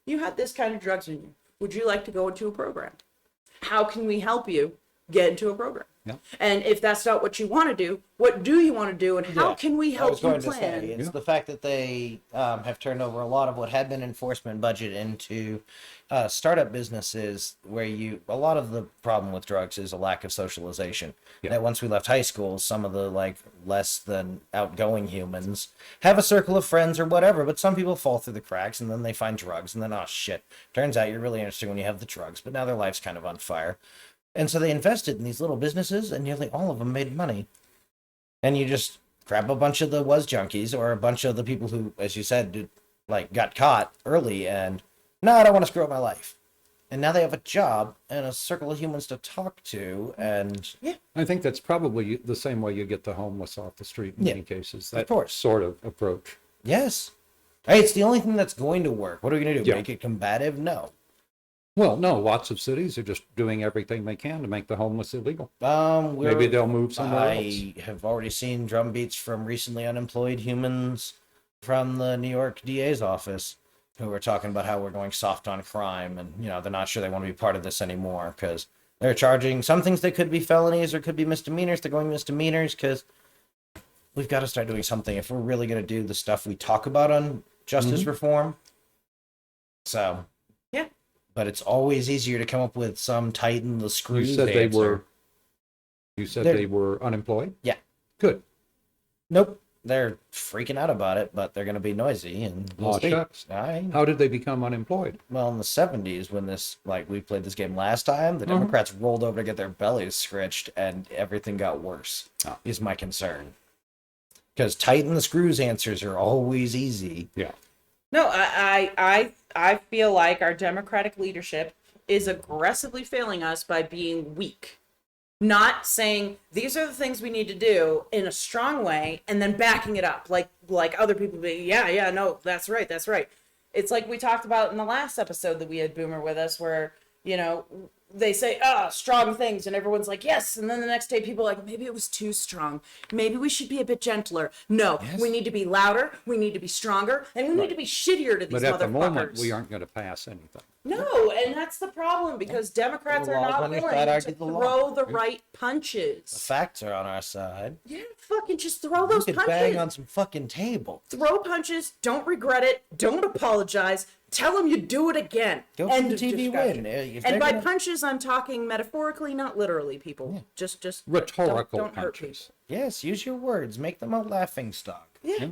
you had this kind of drugs in you. Would you like to go into a program? How can we help you get into a program? Yeah. And if that's not what you want to do, what do you want to do, and how Yeah, can we I was help you going to plan? say, it's the fact that they have turned over a lot of what had been enforcement budget into startup businesses where a lot of the problem with drugs is a lack of socialization. Yeah. That once we left high school, some of the less than outgoing humans have a circle of friends or whatever, but some people fall through the cracks and then they find drugs and then, oh shit, turns out you're really interesting when you have the drugs, but now their life's kind of on fire. And so they invested in these little businesses and nearly all of them made money. And you just, grab a bunch of the was junkies or a bunch of the people who, as you said, got caught early and, no, I don't want to screw up my life. And now they have a job and a circle of humans to talk to, and I think that's probably the same way you get the homeless off the street in many cases. That course. sort of approach. yes. Hey, it's the only thing that's going to work. What are we going to do? Yeah. Make it combative? No. Well, no, lots of cities are just doing everything they can to make the homeless illegal. Maybe Maybe they'll move somewhere else. I have already seen drum beats from recently unemployed humans from the New York DA's office who are talking about how we're going soft on crime, and they're not sure they want to be part of this anymore because they're charging some things that could be felonies or could be misdemeanors. They're going misdemeanors because we've got to start doing something if we're really going to do the stuff we talk about on justice reform. So Yeah. but it's always easier to come up with some tighten the screws. You said answer. They're- they were unemployed? Yeah. Good. Nope. They're freaking out about it, but they're going to be noisy and we'll Aw, see. shucks. How did they become unemployed? Well, in the 70s, when we played this game last time, the Democrats rolled over to get their bellies scratched and everything got worse, is my concern. Because tighten the screws answers are always easy. Yeah. No, I feel like our Democratic leadership is aggressively failing us by being weak. Not saying these are the things we need to do in a strong way and then backing it up like other people being, no, that's right. It's like we talked about in the last episode that we had Boomer with us where, they say, strong things, and everyone's like, yes. And then the next day, people are like, maybe it was too strong. Maybe we should be a bit gentler. No, we need to be louder. We need to be stronger. And we need to be shittier to these But at the motherfuckers. moment, we aren't going to pass anything. No, and that's the problem because Democrats The are laws not on your willing side to argue the law. throw the right The punches. facts are on our side. Yeah, fucking just throw those You could punches. bang on some fucking table. Throw punches. Don't regret it. Don't apologize. Tell them you do it again. Go for End the of TV discussion. win. If And they're by gonna- punches, I'm talking metaphorically, not literally, people. Yeah. Just Rhetorical don't hurt punches. Yes, use your words. Make them a laughing stock. people. Yeah.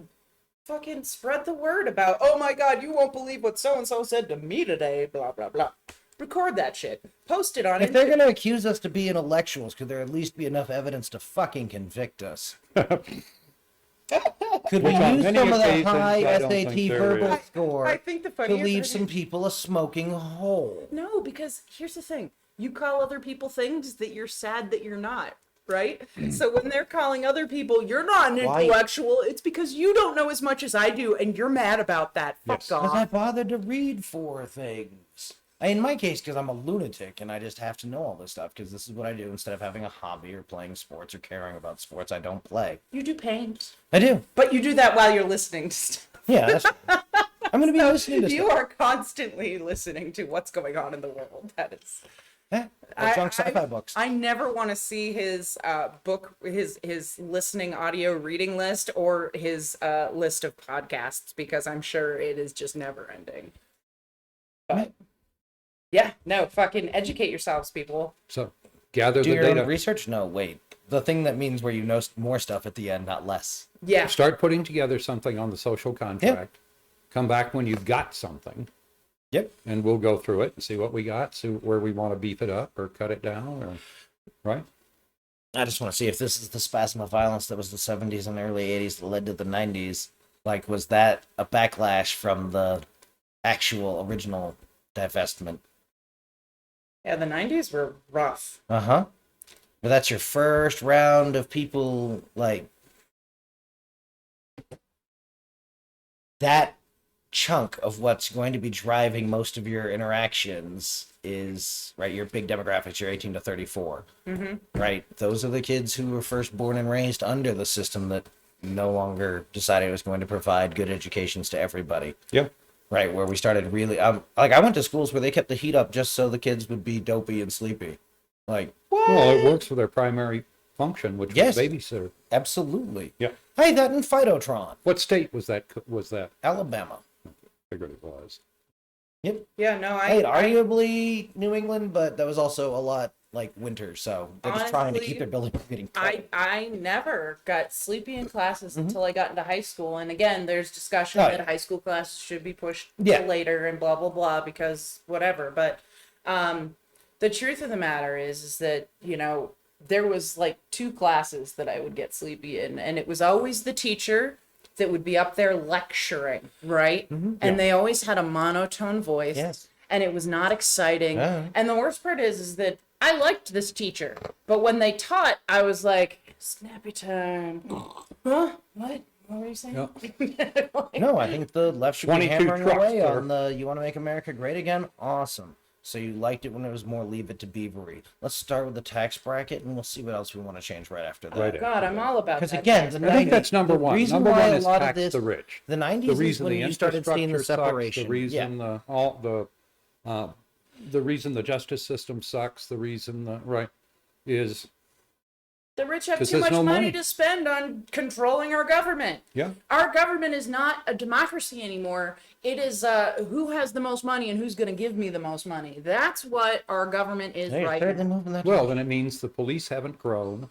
Fucking spread the word about, oh my god, you won't believe what so-and-so said to me today, blah, blah, blah. Record that shit. Post it on If it. they're gonna accuse us to be intellectuals, could there at least be enough evidence to fucking convict us? Could we Which on use many some of the occasions, high I don't think SAT there verbal is. score I think the to funnier leave part some is- people a smoking hole? No, because here's the thing. You call other people things that you're sad that you're not, right? So when they're calling other people, you're not an Why? intellectual, it's because you don't know as much as I do and you're mad about that. Fuck Yes. Because I off. bothered to read 4 things. In my case, because I'm a lunatic and I just have to know all this stuff because this is what I do instead of having a hobby or playing sports or caring about sports I don't play. You do paint. I do. But you do that while you're listening to stuff. Yeah, that's I'm going to be listening to You stuff. are constantly listening to what's going on in the world. That is. Yeah, like junk sci-fi books. I never want to see his book, his listening audio reading list or his list of podcasts because I'm sure it is just never ending. But yeah, no, fucking educate yourselves, people. So gather Do the your own data. research? No, wait. The thing that means where you know more stuff at the end, not less. Yeah, Start putting together something on the social contract. Come back when you've got something, Yep. and we'll go through it and see what we got, see where we want to beef it up or cut it down, or right? I just want to see if this is the spasm of violence that was the 70s and early 80s that led to the 90s. Like, was that a backlash from the actual original divestment? yeah, the 90s were rough. Uh-huh. But that's your first round of people, like, that chunk of what's going to be driving most of your interactions is, right, your big demographics, your 18 to 34. Right? Those are the kids who were first born and raised under the system that no longer decided it was going to provide good educations to everybody. Yep. Right, where we started really, like, I went to schools where they kept the heat up just so the kids would be dopey and sleepy. Like, Well, it works for their primary function, which Yes. was babysitter. absolutely. Yeah. Hey, that in Phytotron, What state was that? Was that? Alabama. Figured it was. Yep. Yeah, no, Hey, arguably New England, but that was also a lot like winter, so they're just trying to Honestly, keep their building from getting cold. I never got sleepy in classes until I got into high school. And again, there's discussion Oh, that yeah. high school classes should be pushed Yeah. to later and blah, blah, blah, because whatever. But the truth of the matter is that, there was like 2 classes that I would get sleepy in, and it was always the teacher that would be up there lecturing, right? And they always had a monotone voice. Yes. And it was not exciting. And the worst part is that I liked this teacher, but when they taught, I was like, snappy time. Huh? What? What were you saying? No, I think the left should be 22 hammering trucks away there. on the "You Want to Make America Great Again." Awesome. So you liked it when it was more Leave It to Beavery. Let's start with the tax bracket, and we'll see what else we want to change right after that. Right. God, I'm all about Because that. again, tax the bracket. I think that's number the one. reason Number why one a is lot of tax this- the rich. The 90s The is reason when the you started seeing the infrastructure separation. sucks, the reason the reason the justice system sucks, the reason is The rich have 'cause too there's much no money money. to spend on controlling our government. yeah. Our government is not a democracy anymore. It is who has the most money and who's going to give me the most money. That's what our government is Hey, right certainly now. moving that. Well, then it means the police haven't grown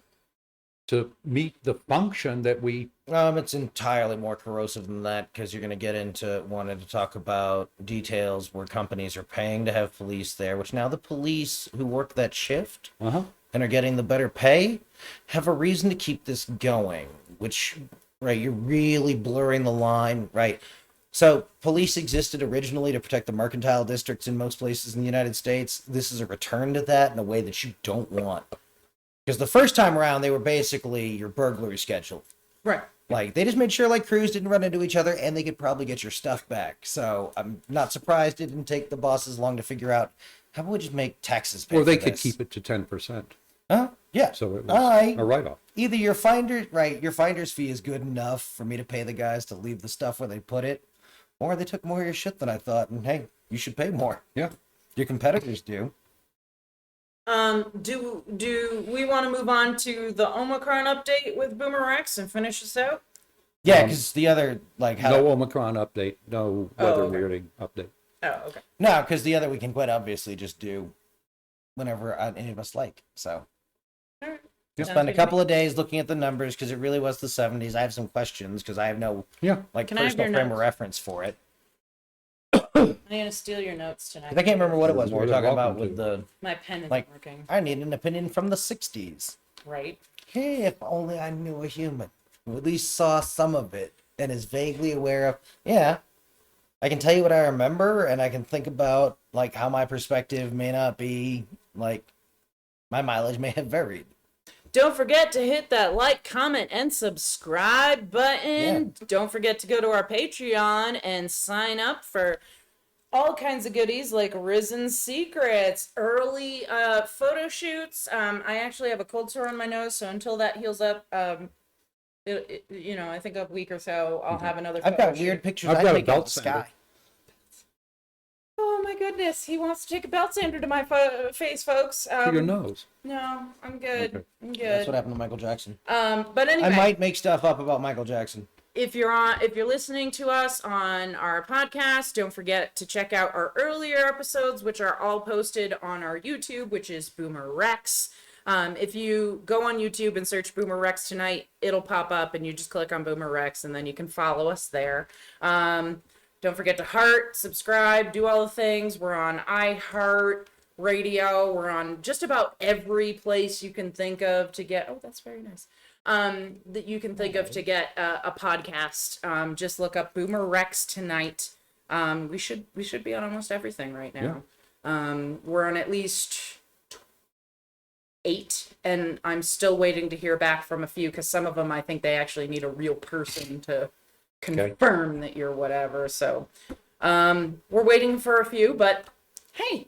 to meet the function that we. It's entirely more corrosive than that because you're going to get into wanting to talk about details where companies are paying to have police there, which now the police who work that shift and are getting the better pay have a reason to keep this going, which, right, you're really blurring the line, right? So police existed originally to protect the mercantile districts in most places in the United States. This is a return to that in a way that you don't want. Because the first time around, they were basically your burglary schedule. Right. Like, they just made sure, like, crews didn't run into each other, and they could probably get your stuff back. So I'm not surprised it didn't take the bosses long to figure out, how about we just make taxes pay Or they for could this? keep it to 10%. Yeah. So it was a write-off. Either your finder's fee is good enough for me to pay the guys to leave the stuff where they put it, or they took more of your shit than I thought, and hey, you should pay more. Yeah. Your competitors do. Do we want to move on to the Omicron update with BoomerX and finish this out? Yeah, because the other, like, how... No Omicron update, no weather okay. reading update. Oh, okay. No, because the other we can quite obviously just do whenever any of us like. So All right. we'll Sounds spend a good to me. couple of days looking at the numbers because it really was the 70s. I have some questions because I have no Yeah. Can I have personal your frame of notes? reference for it. I'm gonna steal your notes tonight. 'Cause I can't remember what it was we More were than talking about welcome with to. the. My pen isn't Like- working. I need an opinion from the 60s. Right. Hey, if only I knew a human who at least saw some of it and is vaguely aware of. Yeah, I can tell you what I remember, and I can think about like how my perspective may not be like my mileage may have varied. Don't forget to hit that like, comment, and subscribe button. Don't forget to go to our Patreon and sign up for all kinds of goodies like Risen Secrets, early photo shoots. I actually have a cold sore on my nose, so until that heals up, I think a week or so, I'll have another photo I've got shoot. weird pictures I've I got a take out belt the sander. sky. Oh my goodness, he wants to take a belt sander to my face, folks. To your nose. No, I'm good. Okay. I'm good. That's what happened to Michael Jackson. But anyway. I might make stuff up about Michael Jackson. If you're listening to us on our podcast, don't forget to check out our earlier episodes, which are all posted on our YouTube, which is BoomerRex. If you go on YouTube and search BoomerRexTonight, it'll pop up and you just click on BoomerRex and then you can follow us there. Don't forget to heart, subscribe, do all the things. We're on iHeart Radio. We're on just about every place you can think of to get. Oh, that's very nice. That you can think of to get a podcast. Just look up BoomerRexTonight. We should be on almost everything right now. We're on at least 8, and I'm still waiting to hear back from a few because some of them I think they actually need a real person to confirm that you're whatever. So we're waiting for a few, but hey,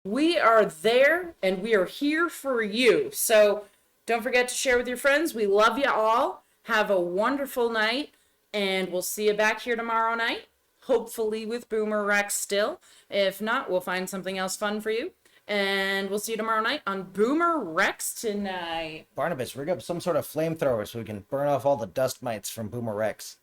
we are there and we are here for you. So don't forget to share with your friends. We love you all. Have a wonderful night, and we'll see you back here tomorrow night, hopefully with Boomer Rex still. If not, we'll find something else fun for you. And we'll see you tomorrow night on Boomer Rex Tonight. Barnabas, rig up some sort of flamethrower so we can burn off all the dust mites from Boomer Rex.